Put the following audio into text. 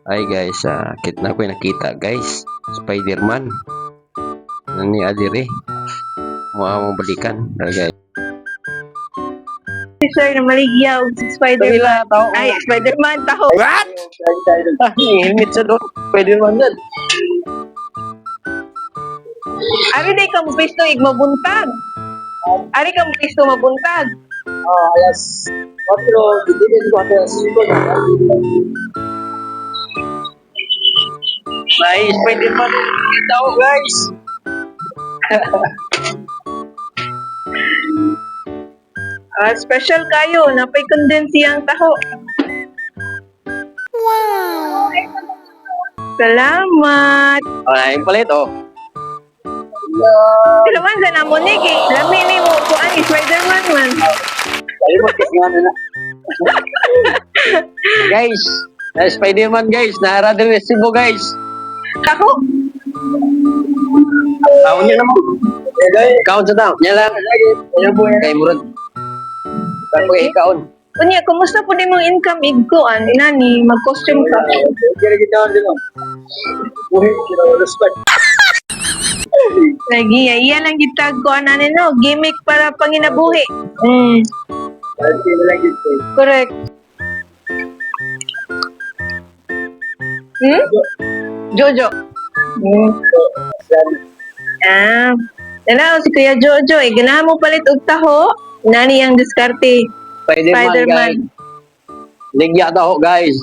Ay guys, kit na ko nakita guys. Spider-Man. Nani adire. Mo balikan guys. Si Sir na maligya og si Spider-Man. Kabila, tao. Ay, Spider-Man taho. What? Helmet sa doon. Spider-Man yan. Ari day ka mo pisto ig mabuntag. Ari ka mo pisto mabuntag. Alas 4, bibigyan ko alas 5. May Spider-Man tao guys. Special kayo, napay kondensiyang taho. Wow! Salamat. Yung palit oh. Sila man sa namo ni kay lami ni mo ko ani Spider-Man man. Ay mo nga na. Guys, na Spider-Man guys, naara din resibo guys. Taho. Taon niya naman. Count sa taon. Niya lang. Kay Murad. Tapos ikaon. Unya, kumusta po din mong income igkuan? Inani, mag-costume ka. Kira kita din oh. Buhay kita respect. Lagi, iya lang gitag ko anani no, gimmick para panginabuhi. Correct. Jojo. Ano, si Kuya Jojo, ganahan mo palit og taho. Nani ang diskarte? Spider-Man Spider-Man. guys. Ligya taho guys.